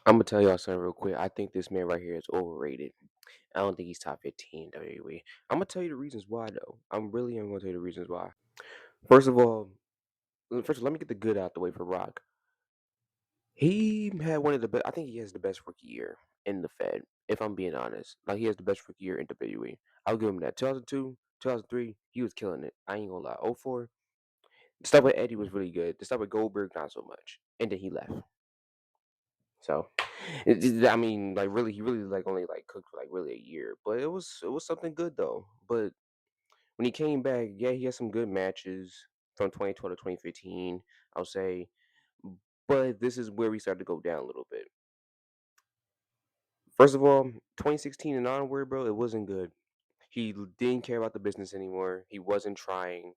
I'm gonna tell y'all something real quick. I think this man right here is overrated. I don't think he's top 15 WWE. I'm gonna tell you the reasons why though. I'm gonna tell you the reasons why. First of all, let me get the good out the way for Rock. He had one of the best. I think he has the best rookie year in the Fed. If I'm being honest, like he has the best rookie year in WWE. I'll give him that. 2002, 2003, he was killing it. I ain't gonna lie. '04, the stuff with Eddie was really good. The stuff with Goldberg, not so much. And then he left. So, I mean, like really, he really like only like cooked for like really a year, but it was something good though. But when he came back, yeah, he had some good matches from 2012 to 2015. I'll say, but this is where we started to go down a little bit. First of all, 2016 and onward, bro, it wasn't good. Didn't care about the business anymore. He wasn't trying.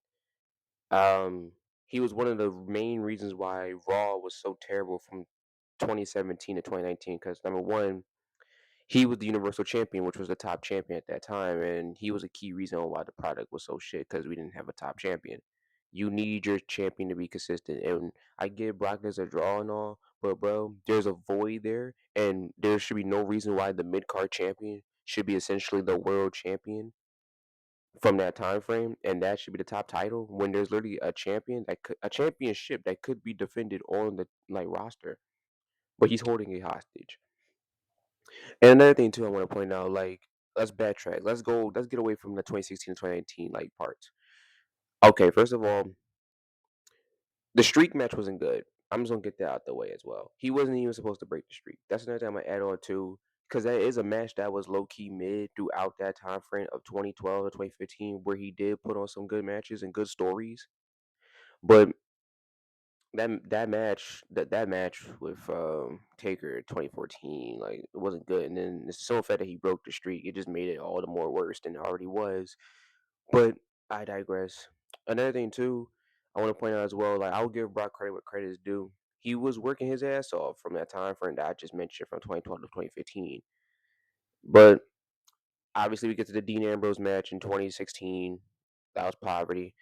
Um, he was one of the main reasons why Raw was so terrible from 2017 to 2019. Because number one, he was the Universal Champion, which was the top champion at that time, and he was a key reason why the product was so shit because we didn't have a top champion. You need your champion to be consistent, and I get Brock as a draw and all, but bro, there's a void there, and there should be no reason why the mid card champion should be essentially the world champion from that time frame, and that should be the top title when there's literally a championship that could be defended on the like roster, but he's holding it hostage. And another thing too, I want to point out, like, let's backtrack. Let's get away from the 2016 to 2019 like parts. Okay, first of all, the streak match wasn't good. I'm just gonna get that out the way as well. He wasn't even supposed to break the streak. That's another thing I'm gonna add on to, because that is a match that was low key mid throughout that time frame of 2012 to 2015, where he did put on some good matches and good stories. But that match with Taker 2014, like it wasn't good. And then it's so fact that he broke the streak, it just made it all the more worse than it already was. But I digress. Another thing too, I want to point out as well, like I'll give Brock credit what credit is due. He was working his ass off from that time frame that I just mentioned from 2012 to 2015. But obviously we get to the Dean Ambrose match in 2016. That was poverty.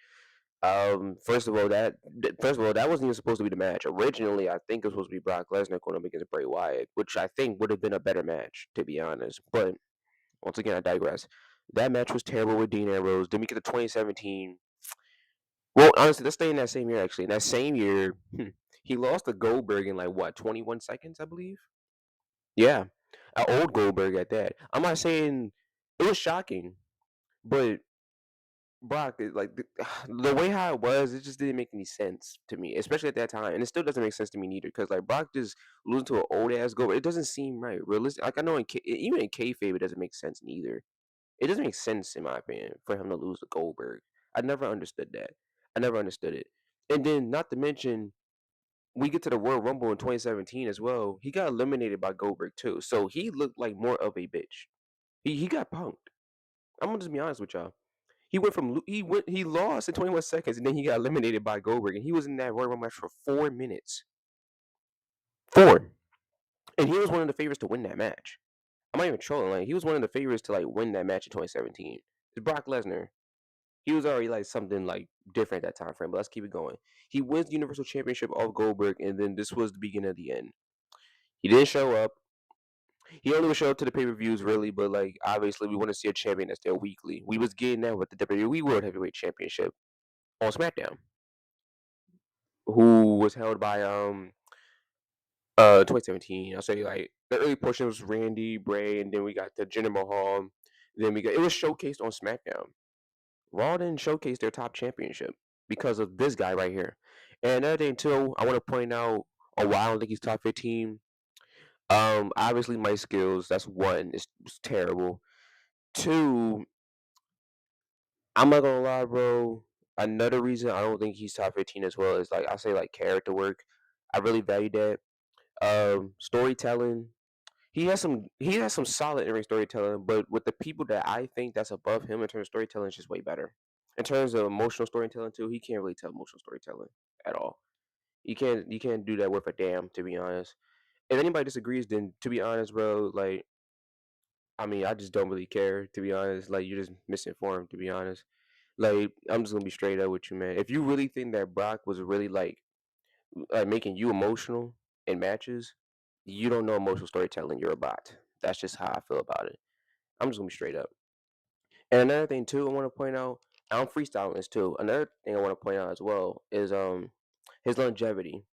First of all, that wasn't even supposed to be the match. Originally, I think it was supposed to be Brock Lesnar going up against Bray Wyatt, which I think would have been a better match, to be honest. But once again, I digress. That match was terrible with Dean Ambrose. Then we get to 2017. Well, honestly, let's stay in that same year. Actually, in that same year, he lost to Goldberg in like what 21 seconds, I believe. Yeah, an old Goldberg at that. I'm not saying it was shocking, but Brock, like the way how it was, it just didn't make any sense to me, especially at that time, and it still doesn't make sense to me neither. Because like Brock just losing to an old ass Goldberg, it doesn't seem right, realistic. Like I know even in kayfabe, it doesn't make sense neither. It doesn't make sense in my opinion for him to lose to Goldberg. I never understood that. I never understood it. And then, not to mention, we get to the Royal Rumble in 2017 as well. He got eliminated by Goldberg too, so he looked like more of a bitch. He got punked. I'm gonna just be honest with y'all. He lost in 21 seconds and then he got eliminated by Goldberg and he was in that Royal Rumble match for 4 minutes. Four. And he was one of the favorites to win that match. I'm not even trolling. Like he was one of the favorites to like win that match in 2017. It's Brock Lesnar. He was already like something like different at that time frame. But let's keep it going. He wins the Universal Championship off Goldberg, and then this was the beginning of the end. He didn't show up. He only would show up to the pay per views really, but like obviously we want to see a champion that's there weekly. We was getting that with the WWE World Heavyweight Championship on SmackDown, who was held by 2017. I'll say like the early portion was Randy, Bray, and then we got the Jinder Mahal. Then we got it was showcased on SmackDown. Raw didn't showcase their top championship because of this guy right here. And another thing too, I want to point out why I don't think he's top 15. Obviously my skills. That's one. It's terrible. Two, I'm not gonna lie, bro. Another reason I don't think he's top 15 as well is like I say like character work. I really value that. Storytelling. He has some solid in ring storytelling, but with the people that I think that's above him in terms of storytelling, it's just way better. In terms of emotional storytelling too, he can't really tell emotional storytelling at all. You can't do that worth a damn, to be honest. If anybody disagrees, then to be honest, bro, like I mean, I just don't really care, to be honest. Like you're just misinformed, to be honest. Like I'm just gonna be straight up with you, man. If you really think that Brock was really like making you emotional in matches, You don't know emotional storytelling. You're a bot. That's just how I feel about it. I'm just gonna be straight up. And another thing too, I want to point out. I'm freestyling this too. Another thing I want to point out as well is his longevity.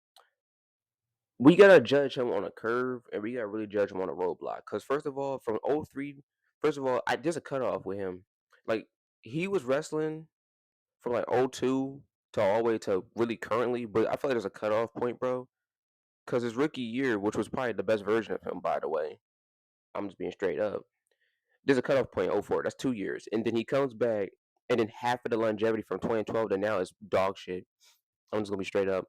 We gotta judge him on a curve, and we gotta really judge him on a roadblock. Cause first of all, from '03, first of all, there's a cutoff with him. Like he was wrestling from like '02 to all the way to really currently, but I feel like there's a cutoff point, bro. Cause his rookie year, which was probably the best version of him, by the way. I'm just being straight up. There's a cutoff point, '04. That's 2 years. And then he comes back, and then half of the longevity from 2012 to now is dog shit. I'm just gonna be straight up.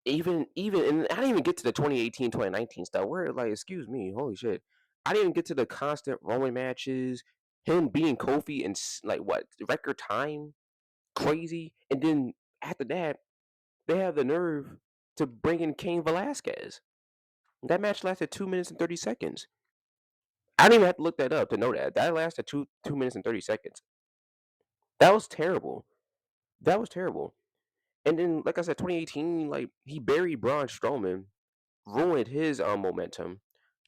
Even, and I didn't even get to the 2018, 2019 stuff. Where like, excuse me, holy shit. I didn't even get to the constant Roman matches, him beating Kofi in like what record time, crazy. And then after that, they have the nerve to bring in Cain Velasquez. That match lasted 2 minutes and 30 seconds. I didn't even have to look that up to know that. That lasted two minutes and 30 seconds. That was terrible. That was terrible. And then, like I said, 2018, like he buried Braun Strowman, ruined his momentum,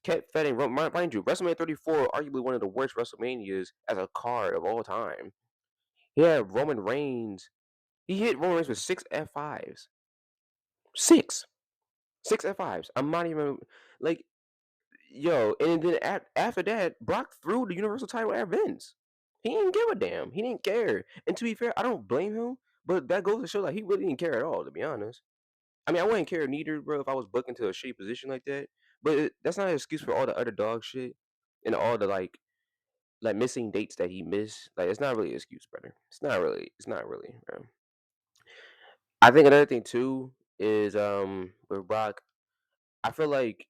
kept fetting. Mind you, WrestleMania 34, arguably one of the worst WrestleManias as a card of all time. He had Roman Reigns. He hit Roman Reigns with six F5s. Six. Six F5s. I'm not even like yo. And then after that, Brock threw the Universal title at Vince. He didn't give a damn. He didn't care. And to be fair, I don't blame him. But that goes to show like he really didn't care at all. To be honest, I mean, I wouldn't care neither, bro, if I was booked into a shitty position like that. But that's not an excuse for all the other dog shit and all the like missing dates that he missed. Like, it's not really an excuse, brother. It's not really. It's not really, bro. I think another thing too is with Brock. I feel like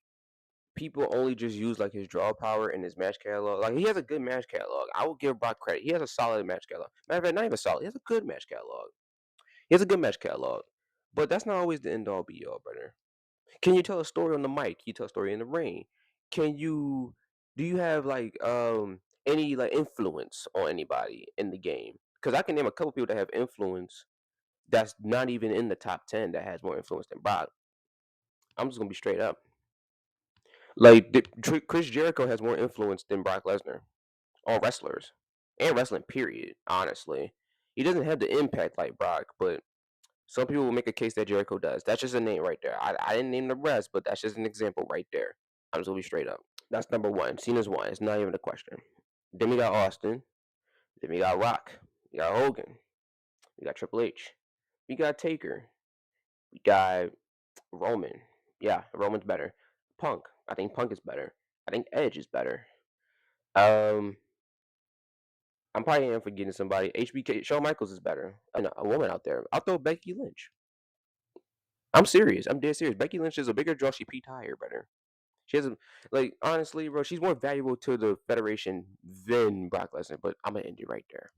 people only just use like his draw power and his match catalog. Like he has a good match catalog. I will give Brock credit. He has a solid match catalog. Matter of fact, not even solid. He has a good match catalog. He has a good match catalog. But that's not always the end all be all, brother. Can you tell a story on the mic? Can you tell a story in the ring? Can you do you have like any like influence on anybody in the game? Because I can name a couple people that have influence that's not even in the top 10 that has more influence than Brock. I'm just gonna be straight up. Like Chris Jericho has more influence than Brock Lesnar on wrestlers and wrestling. Period. Honestly, he doesn't have the impact like Brock, but some people will make a case that Jericho does. That's just a name right there. I didn't name the rest, but that's just an example right there. I'm just gonna be straight up. That's number one. Cena's one. It's not even a question. Then we got Austin. Then we got Rock. We got Hogan. We got Triple H. We got Taker. We got Roman. Yeah, Roman's better. Punk. I think Punk is better. I think Edge is better. Um, I'm probably am forgetting somebody. HBK. Shawn Michaels is better. A woman out there. I'll throw Becky Lynch. I'm serious. I'm dead serious. Becky Lynch is a bigger draw. She Pete higher, better. She has a, honestly, bro. She's more valuable to the Federation than Brock Lesnar. But I'm gonna end it right there.